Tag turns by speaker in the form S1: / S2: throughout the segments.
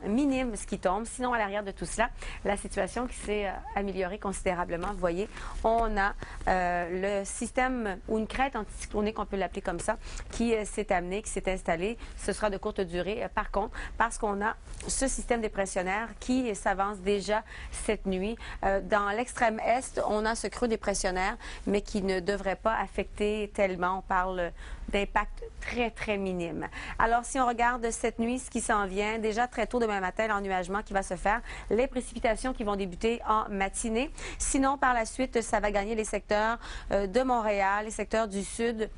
S1: minime ce qui tombe. Sinon, à l'arrière de tout cela, la situation qui s'est améliorée considérablement. Vous voyez, on a le système ou une crête anticyclonique, on peut l'appeler comme ça, qui s'est amenée, qui s'est installée. Ce sera de courte durée. Par contre, parce qu'on a ce système dépressionnaire qui s'avance déjà cette nuit. Dans l'extrême est, on a ce creux dépressionnaire, mais qui ne devrait pas affecter tellement. On parle d'impact très, très minime. Alors, si on regarde cette nuit, ce qui s'en vient, déjà très tôt demain matin, l'ennuagement qui va se faire, les précipitations qui vont débuter en matinée. Sinon, par la suite, ça va gagner les secteurs de Montréal, les secteurs du sud,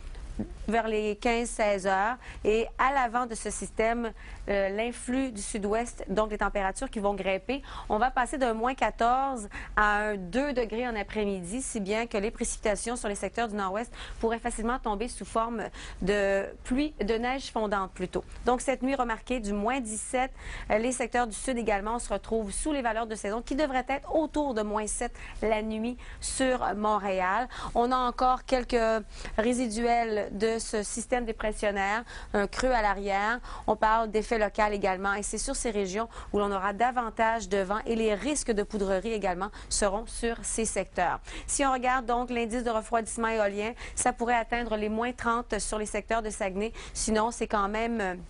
S1: vers les 15-16 heures. Et à l'avant de ce système, l'influx du sud-ouest, donc les températures qui vont grimper. On va passer d'un moins 14 à un 2 degrés en après-midi, si bien que les précipitations sur les secteurs du nord-ouest pourraient facilement tomber sous forme de pluie, de neige fondante plutôt. Donc cette nuit remarquée du moins 17, les secteurs du sud également, on se retrouve sous les valeurs de saison qui devraient être autour de moins 7 la nuit sur Montréal. On a encore quelques résiduels de ce système dépressionnaire, un creux à l'arrière. On parle d'effet local également et c'est sur ces régions où l'on aura davantage de vent et les risques de poudrerie également seront sur ces secteurs. Si on regarde donc l'indice de refroidissement éolien, ça pourrait atteindre les moins 30 sur les secteurs de Saguenay. Sinon, c'est quand même...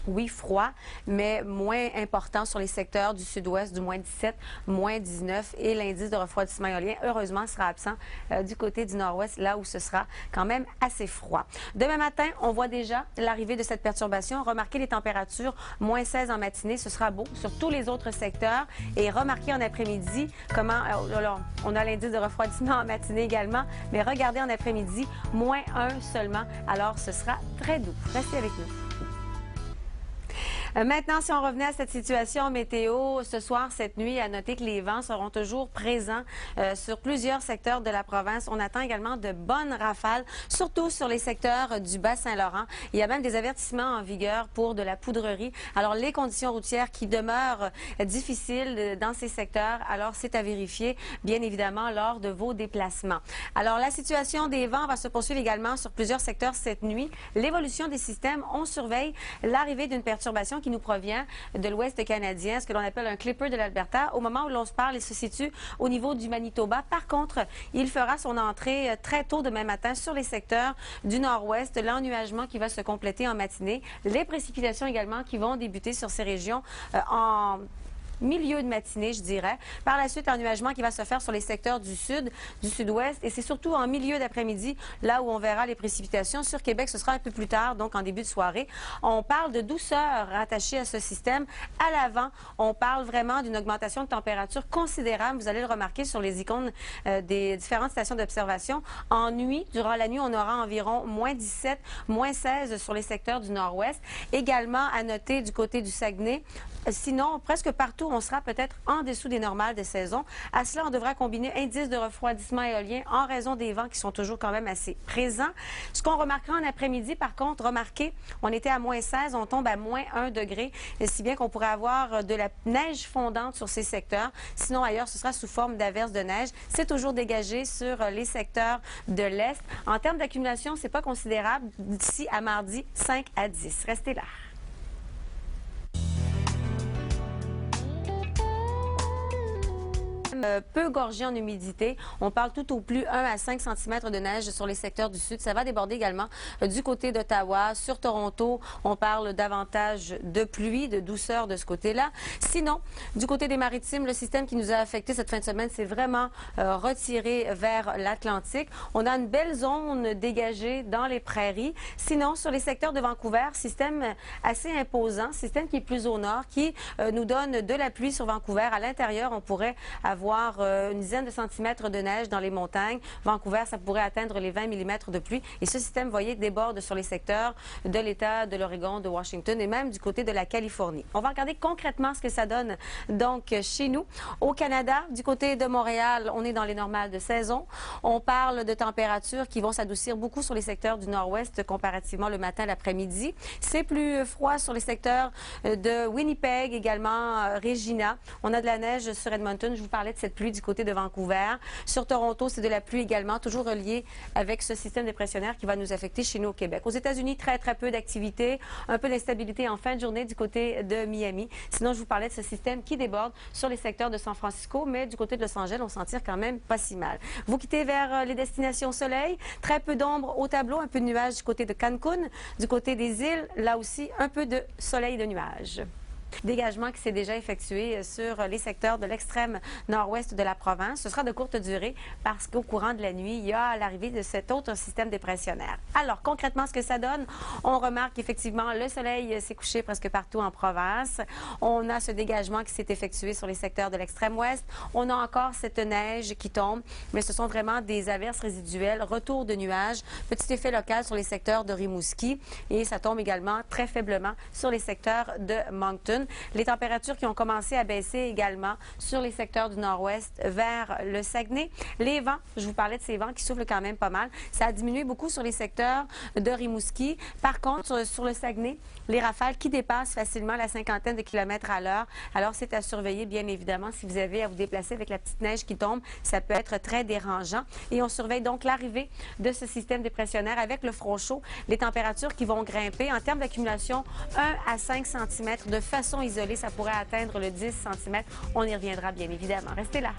S1: oui, froid, mais moins important sur les secteurs du sud-ouest, du moins 17, moins 19. Et l'indice de refroidissement éolien, heureusement, sera absent du côté du nord-ouest, là où ce sera quand même assez froid. Demain matin, on voit déjà l'arrivée de cette perturbation. Remarquez les températures, moins 16 en matinée, ce sera beau sur tous les autres secteurs. Et remarquez en après-midi comment... on a l'indice de refroidissement en matinée également, mais regardez en après-midi, moins 1 seulement. Alors, ce sera très doux. Restez avec nous. Maintenant, si on revenait à cette situation météo, ce soir, cette nuit, à noter que les vents seront toujours présents sur plusieurs secteurs de la province. On attend également de bonnes rafales, surtout sur les secteurs du Bas-Saint-Laurent. Il y a même des avertissements en vigueur pour de la poudrerie. Alors, les conditions routières qui demeurent difficiles dans ces secteurs, alors c'est à vérifier, bien évidemment, lors de vos déplacements. Alors, la situation des vents va se poursuivre également sur plusieurs secteurs cette nuit. L'évolution des systèmes, on surveille l'arrivée d'une perturbation qui nous provient de l'ouest canadien, ce que l'on appelle un clipper de l'Alberta. Au moment où l'on se parle, il se situe au niveau du Manitoba. Par contre, il fera son entrée très tôt demain matin sur les secteurs du nord-ouest. L'ennuagement qui va se compléter en matinée. Les précipitations également qui vont débuter sur ces régions en milieu de matinée, je dirais. Par la suite, l'ennuagement qui va se faire sur les secteurs du sud, du sud-ouest, et c'est surtout en milieu d'après-midi, là où on verra les précipitations. Sur Québec, ce sera un peu plus tard, donc en début de soirée. On parle de douceur rattachée à ce système. À l'avant, on parle vraiment d'une augmentation de température considérable. Vous allez le remarquer sur les icônes des différentes stations d'observation. En nuit, durant la nuit, on aura environ moins 17, moins 16 sur les secteurs du nord-ouest. Également, à noter du côté du Saguenay. Sinon, presque partout, on sera peut-être en dessous des normales de saison. À cela, on devra combiner indice de refroidissement éolien en raison des vents qui sont toujours quand même assez présents. Ce qu'on remarquera en après-midi, par contre, remarquez, on était à moins 16, on tombe à moins 1 degré, si bien qu'on pourrait avoir de la neige fondante sur ces secteurs. Sinon, ailleurs, ce sera sous forme d'averses de neige. C'est toujours dégagé sur les secteurs de l'Est. En termes d'accumulation, c'est pas considérable d'ici à mardi 5 à 10. Restez là. Peu gorgé en humidité. On parle tout au plus 1 à 5 cm de neige sur les secteurs du sud. Ça va déborder également du côté d'Ottawa. Sur Toronto, on parle davantage de pluie, de douceur de ce côté-là. Sinon, du côté des maritimes, le système qui nous a affecté cette fin de semaine s'est vraiment retiré vers l'Atlantique. On a une belle zone dégagée dans les prairies. Sinon, sur les secteurs de Vancouver, système assez imposant, système qui est plus au nord, qui nous donne de la pluie sur Vancouver. À l'intérieur, on pourrait avoir une dizaine de centimètres de neige dans les montagnes. Vancouver, ça pourrait atteindre les 20 mm de pluie. Et ce système, vous voyez, déborde sur les secteurs de l'État, de l'Oregon, de Washington et même du côté de la Californie. On va regarder concrètement ce que ça donne donc chez nous. Au Canada, du côté de Montréal, on est dans les normales de saison. On parle de températures qui vont s'adoucir beaucoup sur les secteurs du nord-ouest comparativement le matin, l'après-midi. C'est plus froid sur les secteurs de Winnipeg, également Regina. On a de la neige sur Edmonton. Je vous parlais de connaître cette pluie du côté de Vancouver. Sur Toronto, c'est de la pluie également, toujours reliée avec ce système dépressionnaire qui va nous affecter chez nous au Québec. Aux États-Unis, très peu d'activité, un peu d'instabilité en fin de journée du côté de Miami. Sinon, je vous parlais de ce système qui déborde sur les secteurs de San Francisco, mais du côté de Los Angeles, on s'en tire quand même pas si mal. Vous quittez vers les destinations soleil, très peu d'ombre au tableau, un peu de nuages du côté de Cancun, du côté des îles, là aussi, un peu de soleil et de nuages. Dégagement qui s'est déjà effectué sur les secteurs de l'extrême nord-ouest de la province. Ce sera de courte durée parce qu'au courant de la nuit, il y a l'arrivée de cet autre système dépressionnaire. Alors, concrètement, ce que ça donne, on remarque effectivement le soleil s'est couché presque partout en province. On a ce dégagement qui s'est effectué sur les secteurs de l'extrême ouest. On a encore cette neige qui tombe, mais ce sont vraiment des averses résiduelles, retour de nuages, petit effet local sur les secteurs de Rimouski et ça tombe également très faiblement sur les secteurs de Moncton. Les températures qui ont commencé à baisser également sur les secteurs du nord-ouest vers le Saguenay. Les vents, je vous parlais de ces vents qui soufflent quand même pas mal. Ça a diminué beaucoup sur les secteurs de Rimouski. Par contre, sur le Saguenay, les rafales qui dépassent facilement la cinquantaine de kilomètres à l'heure. Alors, c'est à surveiller, bien évidemment, si vous avez à vous déplacer avec la petite neige qui tombe. Ça peut être très dérangeant. Et on surveille donc l'arrivée de ce système dépressionnaire avec le front chaud. Les températures qui vont grimper en termes d'accumulation 1 à 5 cm de façon isolée, ça pourrait atteindre le 10 cm. On y reviendra bien évidemment. Restez là.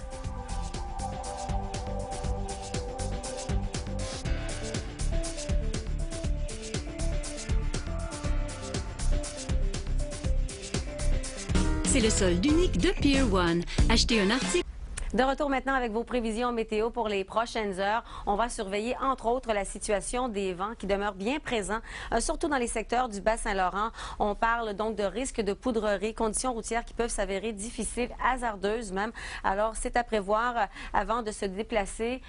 S2: C'est le solde unique de Pier 1. Achetez un article.
S1: De retour maintenant avec vos prévisions météo pour les prochaines heures. On va surveiller, entre autres, la situation des vents qui demeurent bien présents, surtout dans les secteurs du Bas-Saint-Laurent. On parle donc de risque de poudrerie, conditions routières qui peuvent s'avérer difficiles, hasardeuses même. Alors, c'est à prévoir avant de se déplacer.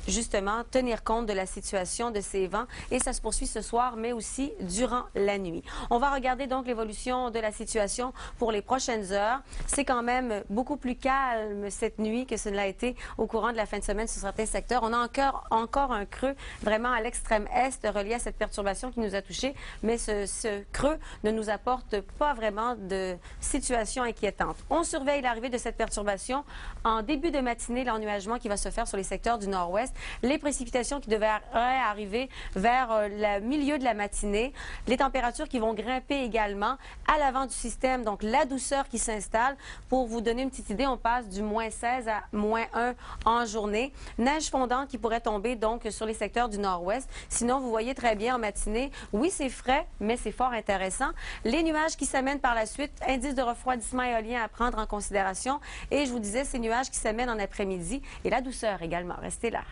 S1: Justement, tenir compte de la situation de ces vents et ça se poursuit ce soir, mais aussi durant la nuit. On va regarder donc l'évolution de la situation pour les prochaines heures. C'est quand même beaucoup plus calme cette nuit que ce l'a été au courant de la fin de semaine sur certains secteurs. On a encore un creux vraiment à l'extrême est relié à cette perturbation qui nous a touchés, mais ce creux ne nous apporte pas vraiment de situation inquiétante. On surveille l'arrivée de cette perturbation en début de matinée, l'ennuagement qui va se faire sur les secteurs du nord-ouest. Les précipitations qui devraient arriver vers le milieu de la matinée. Les températures qui vont grimper également à l'avant du système. Donc, la douceur qui s'installe. Pour vous donner une petite idée, on passe du moins 16 à moins 1 en journée. Neige fondante qui pourrait tomber donc sur les secteurs du nord-ouest. Sinon, vous voyez très bien en matinée, oui, c'est frais, mais c'est fort intéressant. Les nuages qui s'amènent par la suite, indice de refroidissement éolien à prendre en considération. Et je vous disais, ces nuages qui s'amènent en après-midi et la douceur également. Restez là.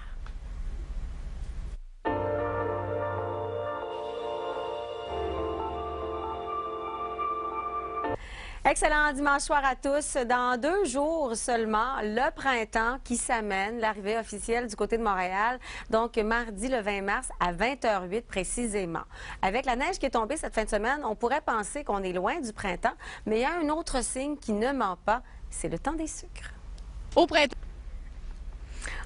S1: Excellent dimanche soir à tous. Dans 2 jours seulement, le printemps qui s'amène, l'arrivée officielle du côté de Montréal, donc mardi le 20 mars à 20h08 précisément. Avec la neige qui est tombée cette fin de semaine, on pourrait penser qu'on est loin du printemps, mais il y a un autre signe qui ne ment pas, c'est le temps des sucres.
S3: Au printemps.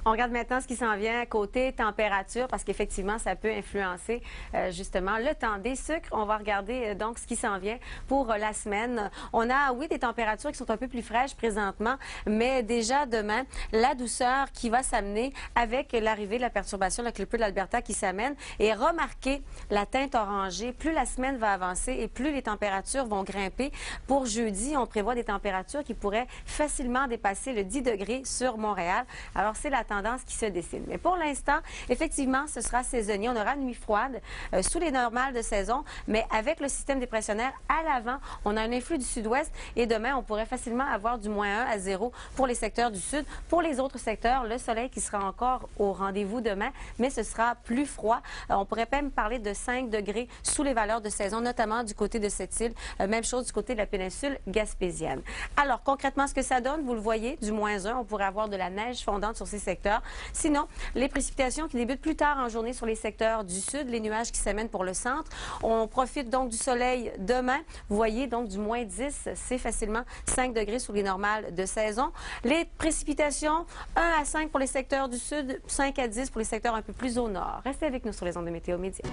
S1: On regarde maintenant ce qui s'en vient côté température parce qu'effectivement, ça peut influencer justement le temps des sucres. On va regarder donc ce qui s'en vient pour la semaine. On a, oui, des températures qui sont un peu plus fraîches présentement, mais déjà demain, la douceur qui va s'amener avec l'arrivée de la perturbation, le clipper de l'Alberta qui s'amène et remarquez la teinte orangée. Plus la semaine va avancer et plus les températures vont grimper. Pour jeudi, on prévoit des températures qui pourraient facilement dépasser le 10 degrés sur Montréal. Alors, c'est la tendance qui se dessine. Mais pour l'instant, effectivement, ce sera saisonnier. On aura une nuit froide sous les normales de saison, mais avec le système dépressionnaire à l'avant, on a un influx du sud-ouest et demain, on pourrait facilement avoir du moins 1 à 0 pour les secteurs du sud. Pour les autres secteurs, le soleil qui sera encore au rendez-vous demain, mais ce sera plus froid. On pourrait même parler de 5 degrés sous les valeurs de saison, notamment du côté de cette île. Même chose du côté de la péninsule gaspésienne. Alors, concrètement, ce que ça donne, vous le voyez, du moins 1, on pourrait avoir de la neige fondante sur ces secteurs. Sinon, les précipitations qui débutent plus tard en journée sur les secteurs du sud, les nuages qui s'amènent pour le centre. On profite donc du soleil demain. Vous voyez donc du moins 10, c'est facilement 5 degrés sous les normales de saison. Les précipitations, 1 à 5 pour les secteurs du sud, 5 à 10 pour les secteurs un peu plus au nord. Restez avec nous sur les ondes de Météo Média.